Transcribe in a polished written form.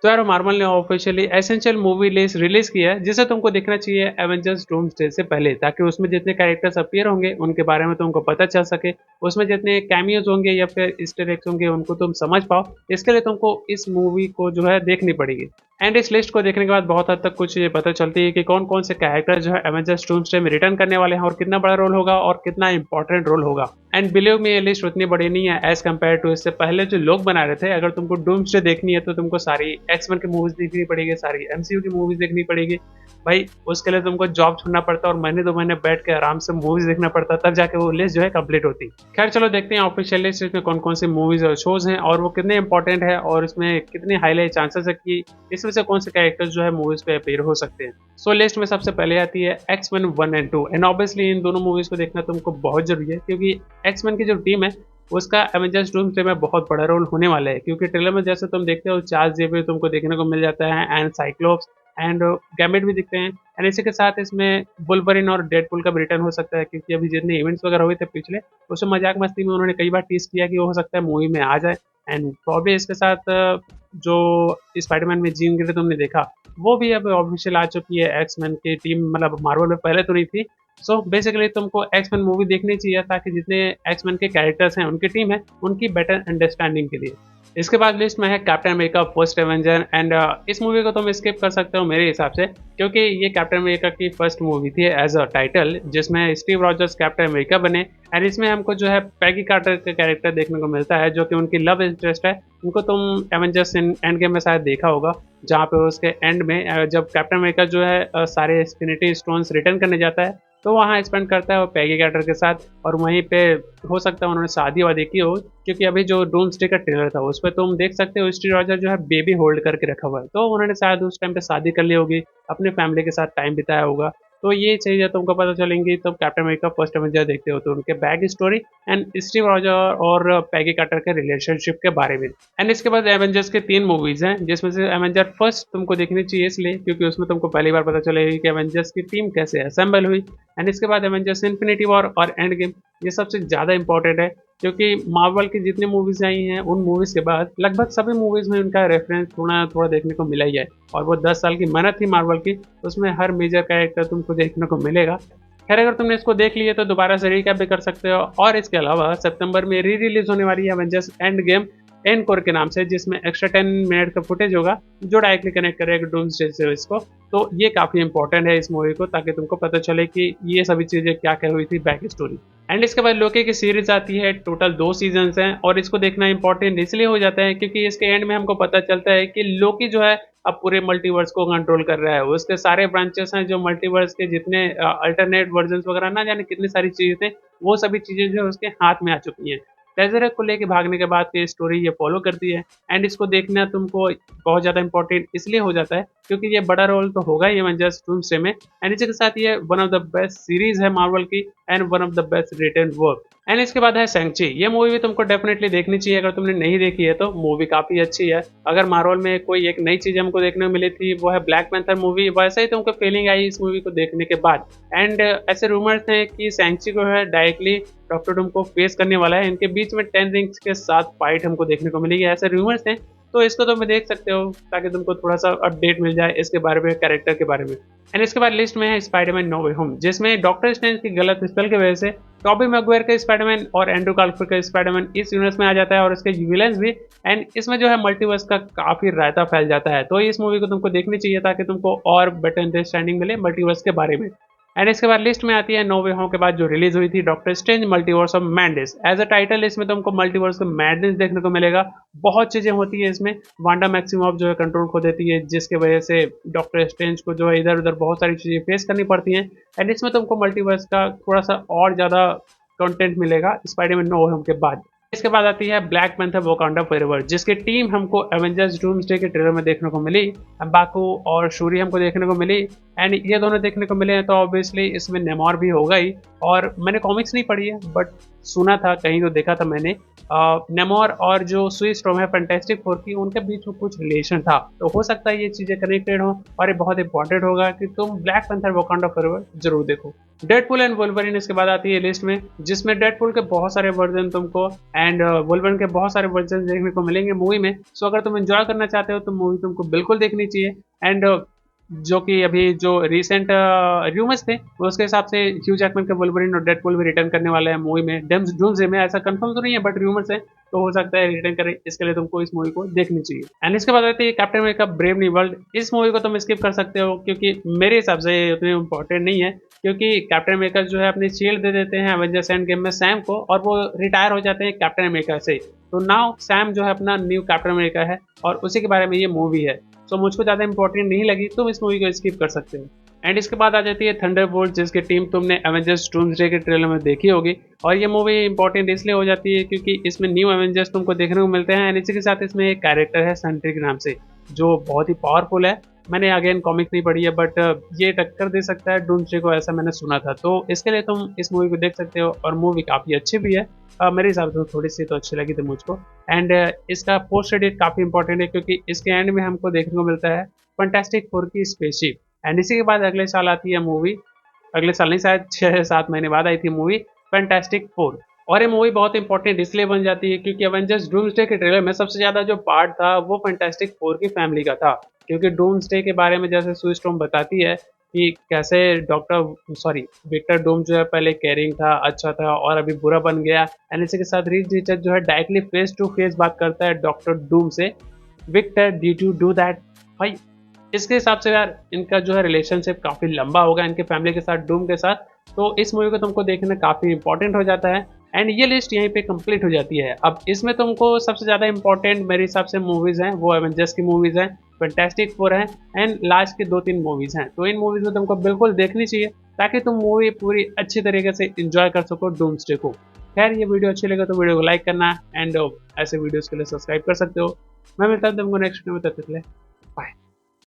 तो यार मार्वल ने officially essential movie list release किया है जिसे तुमको देखना चाहिए एवेंजर्स डूम्सडे से पहले, ताकि उसमें जितने कैरेक्टर्स अपीयर होंगे उनके बारे में तुमको पता चल सके, उसमें जितने कैमियोज होंगे या फिर ईस्टर एग्स होंगे उनको तुम समझ पाओ। इसके लिए तुमको इस मूवी को जो है देखनी पड़ेगी। एंड इस लिस्ट को देखने के बाद बहुत हद तक कुछ ये पता चलती है कि कौन कौन से कैरेक्टर जो है एवेंजर्स डूम्सडे में रिटर्न करने वाले हैं और कितना बड़ा रोल होगा और कितना इंपॉर्टेंट रोल होगा। एंड बिलीव मी, ये लिस्ट उतनी बड़ी नहीं है एज कम्पेयर टू इससे पहले जो लोग बना रहे थे। अगर तुमको डूम्सडे देखनी है तो तुमको सारी एक्समैन की मूवीज देखनी पड़ेगी, सारी एमसीयू की मूवीज देखनी पड़ेगी। भाई उसके लिए तुमको जॉब छोड़ना पड़ता है और महीने 2 महीने बैठ के आराम से मूवीज देखना पड़ता है, तब जाके वो लिस्ट जो है कंप्लीट होती। खैर चलो देखते हैं ऑफिशियल लिस्ट में कौन कौन सी मूवीज और शोज हैं और वो कितने इंपॉर्टेंट है और इसमें कितने हाईलाइट चांसेस है कि इसमें से कौन से कैरेक्टर्स जो है मूवीज पे अपीयर हो सकते हैं। सो लिस्ट में सबसे पहले आती है एक्समैन 1 एंड 2। एंड ऑब्वियसली इन दोनों मूवीज को देखना तुमको बहुत जरूरी है क्योंकि एक्समैन की जो टीम है उसका एवेंजर्स डूम्सडे में बहुत बड़ा रोल होने वाला है। क्योंकि ट्रेलर में जैसे तुम देखते हो चार्ल्स जेवियर तुमको देखने को मिल जाता है एंड साइक्लोप्स एंड गैमेट भी दिखते हैं। एंड इसी के साथ इसमें वुल्वरिन और डेडपूल का भी रिटर्न हो सकता है क्योंकि अभी जितने इवेंट्स वगैरह हुए थे पिछले, उसमें मजाक मस्ती में उन्होंने कई बार टीज किया कि वो हो सकता है मूवी में आ जाए। एंड प्रॉब्ली इसके साथ जो स्पाइडरमैन में जीन ग्रे तुमने देखा वो भी अब ऑफिशियल आ चुकी है एक्समैन की टीम, मतलब मार्वल में पहले तो नहीं थी। सो बेसिकली तुमको एक्समैन मूवी देखनी चाहिए ताकि जितने एक्समैन के कैरेक्टर्स हैं उनकी टीम है उनकी बेटर अंडरस्टैंडिंग के लिए। इसके बाद लिस्ट में है captain America first Avenger. And इस मूवी को तुम स्किप कर सकते हो मेरे हिसाब से क्योंकि ये कैप्टन अमेरिका की फर्स्ट मूवी थी एज अ टाइटल जिसमें स्टीव रॉजर्स कैप्टन अमेरिका बने। एंड इसमें हमको जो है पैगी कार्टर का कैरेक्टर देखने को मिलता है जो कि उनकी लव इंटरेस्ट है। उनको तुम एवेंजर्स एंड गेम में शायद देखा होगा जहाँ पे उसके एंड में जब कैप्टन अमेरिका जो है सारे इंफिनिटी स्टोन्स रिटर्न करने जाता है तो वहाँ स्पेंड करता है वो पैगी कैरेक्टर के साथ। और वहीं पे हो सकता है उन्होंने शादी वादी की हो क्योंकि अभी जो डूम्सडे का ट्रेलर था उस पर तुम देख सकते हो स्टीव रॉजर जो है बेबी होल्ड करके रखा हुआ है, तो उन्होंने शायद उस टाइम पे शादी कर ली होगी, अपने फैमिली के साथ टाइम बिताया होगा। तो ये चीज़ें तुमको पता चलेंगी तब कैप्टन अमेरिका फर्स्ट एवेंजर देखते हो तो उनके back story and Steve Roger और पैगी कार्टर के रिलेशनशिप के बारे में। एंड इसके बाद एवेंजर्स के 3 मूवीज हैं जिसमें से एवेंजर फर्स्ट तुमको देखनी चाहिए इसलिए क्योंकि उसमें तुमको पहली बार पता चलेगी कि एवेंजर्स की टीम कैसे असेंबल हुई। एंड इसके बाद एवेंजर्स इन्फिनिटी वॉर और एंड गेम, ये सबसे ज़्यादा इंपॉर्टेंट है क्योंकि मार्वल की जितनी मूवीज आई हैं उन मूवीज के बाद लगभग सभी मूवीज में उनका रेफरेंस थोड़ा थोड़ा देखने को मिला ही है। और वो 10 साल की मेहनत थी मार्वल की, उसमें हर मेजर कैरेक्टर तुमको देखने को मिलेगा। खैर अगर तुमने इसको देख लिया तो दोबारा से रिकैप भी कर सकते हो। और इसके अलावा सितंबर में री रिलीज होने वाली है एवेंजर्स एंड गेम एन कोर के नाम से जिसमें एक्स्ट्रा 10 मिनट का फुटेज होगा जो डायरेक्टली कनेक्ट करेगा डूम्सडे से इसको। तो ये काफी इंपॉर्टेंट है इस मूवी को ताकि तुमको पता चले कि ये सभी चीजें क्या क्या हुई थी बैक स्टोरी। एंड इसके बाद लोकी की सीरीज आती है, टोटल 2 सीजन हैं और इसको देखना इंपॉर्टेंट इसलिए हो जाता है क्योंकि इसके एंड में हमको पता चलता है कि लोकी जो है अब पूरे मल्टीवर्स को कंट्रोल कर रहा है। उसके सारे ब्रांचेस हैं जो मल्टीवर्स के जितने अल्टरनेट वर्जन वगैरह ना जाने कितनी सारी चीजें थे वो सभी चीजें जो है उसके हाथ में आ चुकी हैं। टेज़रेक को लेके भागने के बाद की स्टोरी ये फॉलो करती है। एंड इसको देखना तुमको बहुत ज़्यादा इंपॉर्टेंट इसलिए हो जाता है क्योंकि ये बड़ा रोल तो होगा ही एवेंजर्स डूम्सडे में। एंड इसी के साथ ये one of the best series है मार्वल की and one of the best written work. And इसके बाद है सेंग-ची। ये मूवी भी तुमको डेफिनेटली देखनी चाहिए अगर तुमने नहीं देखी है तो मूवी काफ़ी अच्छी है। अगर मार्वल में कोई एक नई चीज़ हमको देखने को मिली थी वो है ब्लैक पैंथर मूवी, वैसे ही तुमको फीलिंग आई इस मूवी को देखने के बाद। एंड ऐसे रूमर्स हैं कि सेंग-ची को है डायरेक्टली डॉक्टर डूम को फेस करने वाला है, इनके बीच में 10 रिंग्स के साथ फाइट हमको देखने को मिलेगी, ऐसे रूमर्स हैं। तो इसको तुम देख सकते हो ताकि तुमको थोड़ा सा अपडेट मिल जाए इसके बारे में, कैरेक्टर के बारे में। एंड इसके बाद लिस्ट में है स्पाइडरमैन नो वे होम जिसमें डॉक्टर स्ट्रेंज की गलत स्पेल की वजह से टॉबी मैगवायर का स्पाइडरमैन और एंड्रू गारफील्ड का स्पाइडरमैन इस यूनिवर्स में आ जाता है और इसके विलेंस भी। एंड इसमें जो है मल्टीवर्स का काफी रायता फैल जाता है, तो इस मूवी को तुमको देखनी चाहिए ताकि तुमको और बेटर अंडरस्टैंडिंग मिले मल्टीवर्स के बारे में। एंड इसके बाद लिस्ट में आती है नो वे होम के बाद जो रिलीज हुई थी Doctor Strange Multiverse of Madness. As a title इसमें तुमको मल्टीवर्स ऑफ मैडनेस देखने को मिलेगा। बहुत चीजें होती है इसमें, वांडा मैक्सिमॉफ जो है कंट्रोल खो देती है जिसके वजह से डॉक्टर स्ट्रेंज को जो है इधर उधर बहुत सारी चीजें फेस करनी पड़ती हैं। एंड इसमें तुमको मल्टीवर्स का थोड़ा सा और ज्यादा कंटेंट मिलेगा स्पाइडरमैन नो वे होम के बाद। इसके बाद आती है ब्लैक पैंथर वोकांडा फॉरएवर जिसकी टीम हमको एवेंजर्स डूम्सडे के ट्रेलर में देखने को मिली। बाकू और शूरी हमको देखने को मिली। एंड ये दोनों देखने को मिले हैं तो ऑब्वियसली इसमें नेमोर भी होगा ही। और मैंने कॉमिक्स नहीं पढ़ी है बट सुना था, कहीं तो देखा था मैंने, नेमोर और जो सुई स्टॉर्म है फैंटास्टिक फोर की, उनके बीच में कुछ रिलेशन था। तो हो सकता है ये चीज़ें कनेक्टेड हो, और ये बहुत इंपॉर्टेंट होगा कि तुम ब्लैक पैंथर वकांडा फॉरएवर जरूर देखो। डेडपूल एंड वुल्वरीन इसके बाद आती है लिस्ट में, जिसमें डेडपूल के बहुत सारे वर्जन तुमको एंड वुल्वरीन के बहुत सारे वर्जन देखने को मिलेंगे मूवी में। सो अगर तुम एंजॉय करना चाहते हो तो मूवी तुमको बिल्कुल देखनी चाहिए। एंड जो कि अभी जो रिसेंट र्यूमर्स थे उसके हिसाब से ह्यू जैकमैन के वुल्वरीन और डेडपूल भी रिटर्न करने वाले हैं मूवी में डूम्सडे में। ऐसा कंफर्म तो नहीं है बट र्यूमर्स है, तो हो सकता है रिटर्न करें। इसके लिए तुमको इस मूवी को देखनी चाहिए। एंड इसके बाद आती है captain America brave new world. इस मूवी को तुम स्किप कर सकते हो क्योंकि मेरे हिसाब से उतनी इंपॉर्टेंट नहीं है, क्योंकि कैप्टन अमेरिका जो है अपनी शील्ड दे देते हैं एवेंजर्स एंड गेम में सैम को, और वो रिटायर हो जाते हैं कैप्टन अमेरिका से। तो नाउ सैम जो है अपना न्यू कैप्टन अमेरिका है, और उसी के बारे में ये मूवी है। सो मुझको ज़्यादा इंपॉर्टेंट नहीं लगी, तुम इस मूवी को स्किप कर सकते हो। एंड इसके बाद आ जाती है थंडरबोल्ट, जिसकी टीम तुमने एवेंजर्स डूम्सडे के ट्रेलर में देखी होगी। और ये मूवी इंपॉर्टेंट इसलिए हो जाती है क्योंकि इसमें न्यू एवेंजर्स तुमको देखने को मिलते हैं, एंड इसी के साथ इसमें एक कैरेक्टर है सेंट्रिक नाम से, जो बहुत ही पावरफुल है। मैंने अगेन कॉमिक नहीं पढ़ी है बट ये टक्कर दे सकता है डूम्सडे को, ऐसा मैंने सुना था। तो इसके लिए तुम इस मूवी को देख सकते हो, और मूवी काफ़ी अच्छी भी है। मेरे हिसाब से थोड़ी सी तो अच्छी लगी थी मुझको। एंड इसका पोस्ट क्रेडिट काफ़ी इंपॉर्टेंट है क्योंकि इसके एंड में हमको देखने को मिलता है फैंटास्टिक फोर की स्पेसशिप। एंड इसी के बाद अगले साल आती है मूवी, अगले साल नहीं शायद 6-7 महीने बाद आई थी मूवी फैंटास्टिक फोर। और ये मूवी बहुत इंपॉर्टेंट इसलिए बन जाती है क्योंकि एवेंजर्स डूम्सडे के ट्रेलर में सबसे ज़्यादा जो पार्ट था वो फैंटास्टिक फोर की फैमिली का था। क्योंकि डूम्सडे के बारे में जैसे सुई स्टॉर्म बताती है कि कैसे विक्टर डूम जो है पहले केयरिंग था, अच्छा था, और अभी बुरा बन गया। एंड इसी के साथ रीड रिचर्ड जो है डायरेक्टली फेस टू फेस बात करता है डॉक्टर डूम से, Victor did you do that भाई। इसके हिसाब से यार इनका जो है रिलेशनशिप काफ़ी लंबा होगा इनके फैमिली के साथ, डूम के साथ। तो इस मूवी को तुमको देखना काफ़ी इंपॉर्टेंट हो जाता है। एंड ये लिस्ट यहीं पे कंप्लीट हो जाती है। अब इसमें तुमको सबसे ज़्यादा इंपॉर्टेंट मेरे हिसाब से मूवीज़ हैं वो एवेंजर्स की मूवीज़ हैं, फैंटास्टिक फोर हैं, एंड लास्ट की 2-3 मूवीज़ हैं। तो इन मूवीज़ में तुमको बिल्कुल देखनी चाहिए ताकि तुम मूवी पूरी अच्छी तरीके से इंजॉय कर सको डूम्सडे को। खैर ये वीडियो अच्छी लगे तो वीडियो को लाइक करना, एंड ऐसे वीडियोज़ के लिए सब्सक्राइब कर सकते हो। मैं मिलता हूँ तुमको नेक्स्ट वीडियो में, तब तक के लिए बाय।